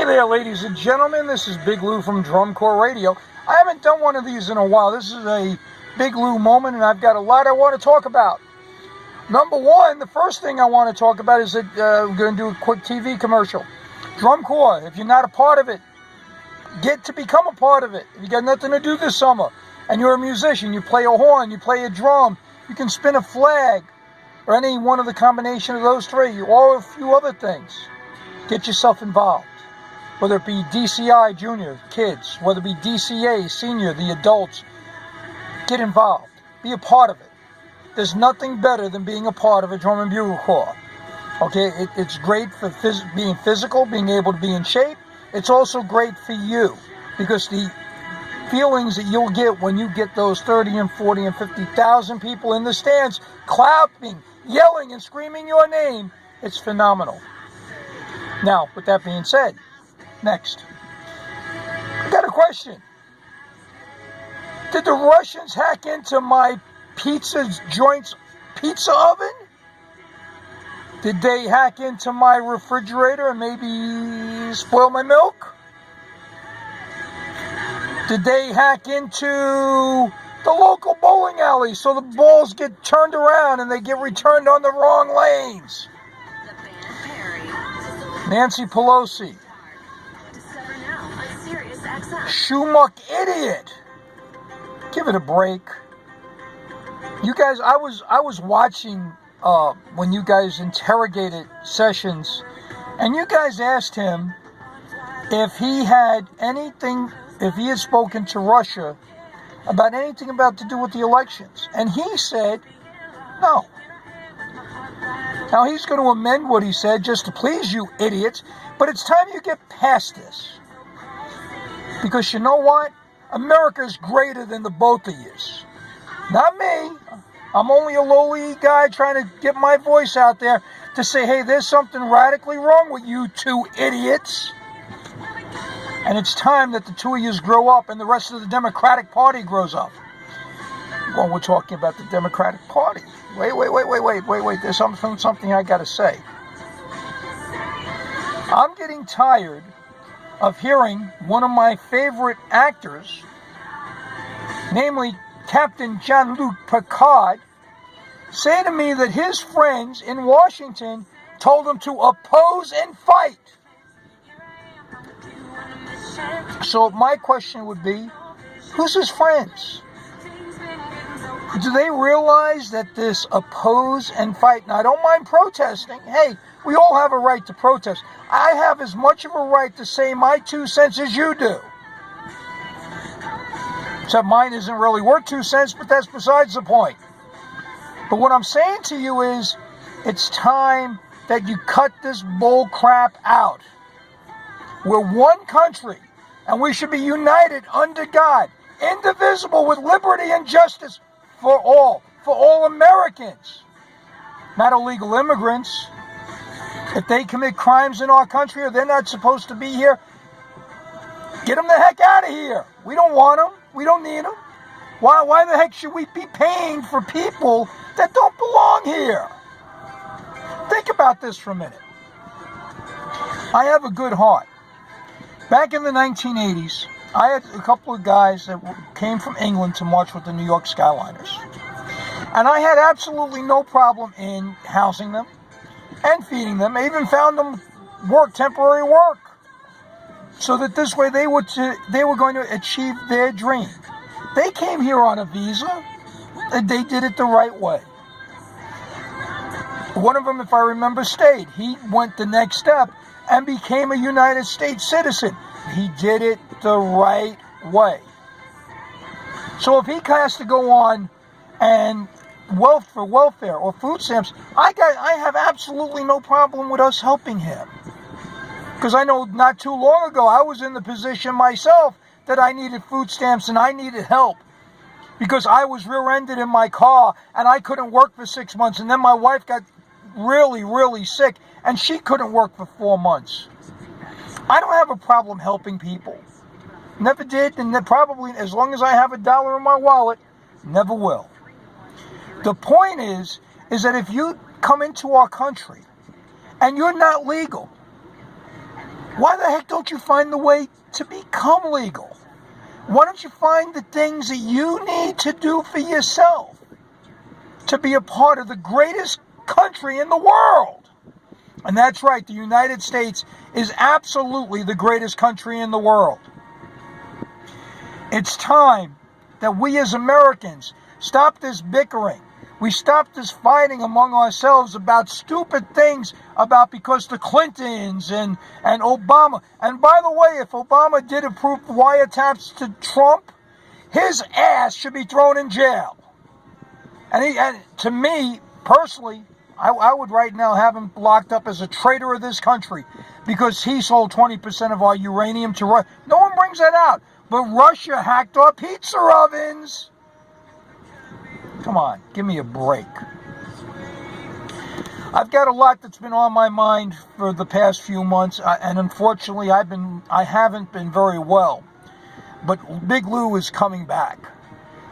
there, ladies and gentlemen. This is BigLou from Drumcore Radio. I haven't done one of these in a while. This is a BigLou moment, and I've got a lot I want to talk about. Number one, the first thing I want to talk about is that I'm going to do a quick TV commercial. Drumcore, if you're not a part of it, get to become a part of it. If you got nothing to do this summer, and you're a musician, you play a horn, you play a drum, you can spin a flag, or any one of the combination of those three, or a few other things. Get yourself involved. Whether it be DCI, junior, kids, whether it be DCA, senior, the adults, get involved. Be a part of it. There's nothing better than being a part of a drum and bugle corps. Okay, it's great for being physical, being able to be in shape. It's also great for you, because the feelings that you'll get when you get those 30 and 40 and 50,000 people in the stands clapping, yelling, and screaming your name, it's phenomenal. Now, with that being said, next, I got a question. Did the Russians hack into my pizza joint's pizza oven? Did they hack into my refrigerator and maybe spoil my milk? Did they hack into the local bowling alley so the balls get turned around and they get returned on the wrong lanes? Nancy Pelosi. Schmuck idiot. Give it a break. You guys, I was watching when you guys interrogated Sessions, and you guys asked him if he had spoken to Russia about anything about to do with the elections, and he said no. Now he's going to amend what he said just to please you idiots, but it's time you get past this. Because you know what? America is greater than the both of you. Not me. I'm only a lowly guy trying to get my voice out there to say, hey, there's something radically wrong with you two idiots. And it's time that the two of you grow up and the rest of the Democratic Party grows up. Well, we're talking about the Democratic Party. Wait. There's something I got to say. I'm getting tired of hearing one of my favorite actors, namely Captain Jean-Luc Picard, say to me that his friends in Washington told him to oppose and fight. So my question would be, who's his friends? Do they realize that this oppose and fight, now I don't mind protesting. Hey, we all have a right to protest. I have as much of a right to say my 2 cents as you do. Except mine isn't really worth 2 cents, but that's besides the point. But what I'm saying to you is, it's time that you cut this bull crap out. We're one country, and we should be united under God, indivisible with liberty and justice for all Americans, not illegal immigrants. If they commit crimes in our country or they're not supposed to be here, get them the heck out of here. We don't want them. We don't need them. Why the heck should we be paying for people that don't belong here? Think about this for a minute. I have a good heart. Back in the 1980s, I had a couple of guys that came from England to march with the New York Skyliners. And I had absolutely no problem in housing them and feeding them. I even found them temporary work, so that this way they were going to achieve their dream. They came here on a visa, and they did it the right way. One of them, if I remember, stayed. He went the next step and became a United States citizen. He did it the right way. So if he has to go on and for welfare or food stamps, I have absolutely no problem with us helping him. Because I know not too long ago I was in the position myself that I needed food stamps and I needed help. Because I was rear-ended in my car and I couldn't work for 6 months. And then my wife got really, really sick and she couldn't work for 4 months. I don't have a problem helping people. Never did, and probably as long as I have $1 in my wallet, never will. The point is that if you come into our country and you're not legal, Why the heck don't you find the way to become legal? Why don't you find the things that you need to do for yourself to be a part of the greatest country in the world? And that's right, the United States is absolutely the greatest country in the world. It's time that we as Americans stop this bickering. We stop this fighting among ourselves about stupid things because the Clintons and Obama. And by the way, if Obama did approve wiretaps to Trump, his ass should be thrown in jail. And to me, personally, I would right now have him locked up as a traitor of this country because he sold 20% of our uranium to Russia. No one brings that out. But Russia hacked our pizza ovens. Come on, give me a break. I've got a lot that's been on my mind for the past few months, and unfortunately, I haven't been very well. But BigLou is coming back,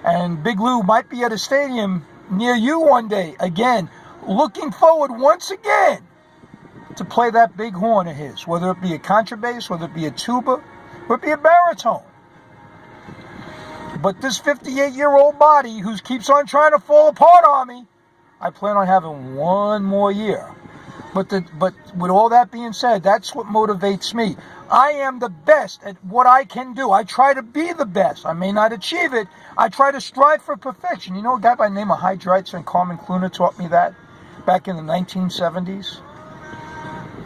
and BigLou might be at a stadium near you one day. Again, looking forward once again to play that big horn of his, whether it be a contrabass, whether it be a tuba, or it be a baritone. But this 58-year-old body who keeps on trying to fall apart on me, I plan on having one more year. But with all that being said, that's what motivates me. I am the best at what I can do. I try to be the best. I may not achieve it. I try to strive for perfection. You know a guy by the name of High Dreitzer and Carmen Cluner taught me that back in the 1970s?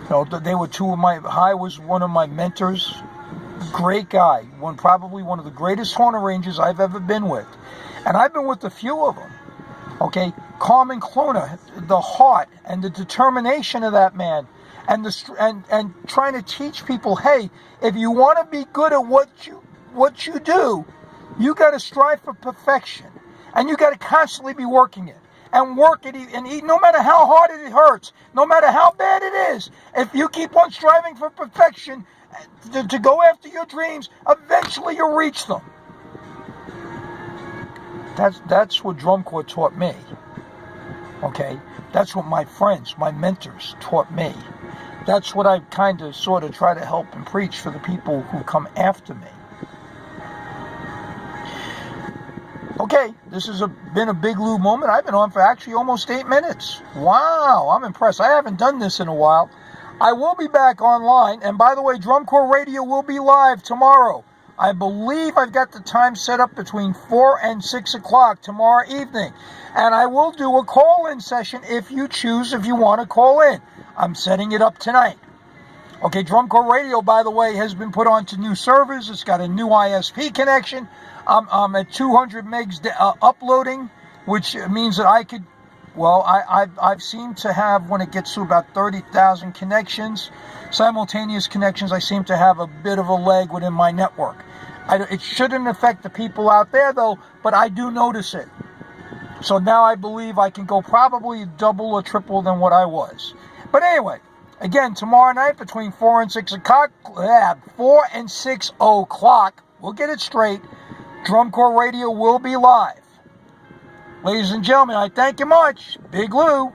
You know, they were two of my... High was one of my mentors. Great guy. Probably one of the greatest horn arrangers I've ever been with. And I've been with a few of them. Okay? Carmen Cluner, the heart and the determination of that man. And trying to teach people, hey, if you want to be good at what you do, you got to strive for perfection, and you got to constantly be working it and work it, and eat, no matter how hard it hurts, no matter how bad it is. If you keep on striving for perfection to go after your dreams, eventually you'll reach them. That's what drum corps taught me. Okay, that's what my friends, my mentors, taught me. That's what I kind of sort of try to help and preach for the people who come after me. Okay, this has been a BigLou moment. I've been on for actually almost 8 minutes. Wow, I'm impressed. I haven't done this in a while. I will be back online. And by the way, Drum Corps Radio will be live tomorrow. I believe I've got the time set up between 4 and 6 o'clock tomorrow evening. And I will do a call-in session if you want to call in. I'm setting it up tonight. Okay, Drum Corps Radio, by the way, has been put onto new servers. It's got a new ISP connection. I'm at 200 megs uploading, which means that I could, well, I've seemed to have, when it gets to about 30,000 connections, simultaneous connections, I seem to have a bit of a lag within my network. It shouldn't affect the people out there, though, but I do notice it. So now I believe I can go probably double or triple than what I was. But anyway, again, tomorrow night between 4 and 6 o'clock, we'll get it straight, Drum Corps Radio will be live. Ladies and gentlemen, I thank you much. BigLou.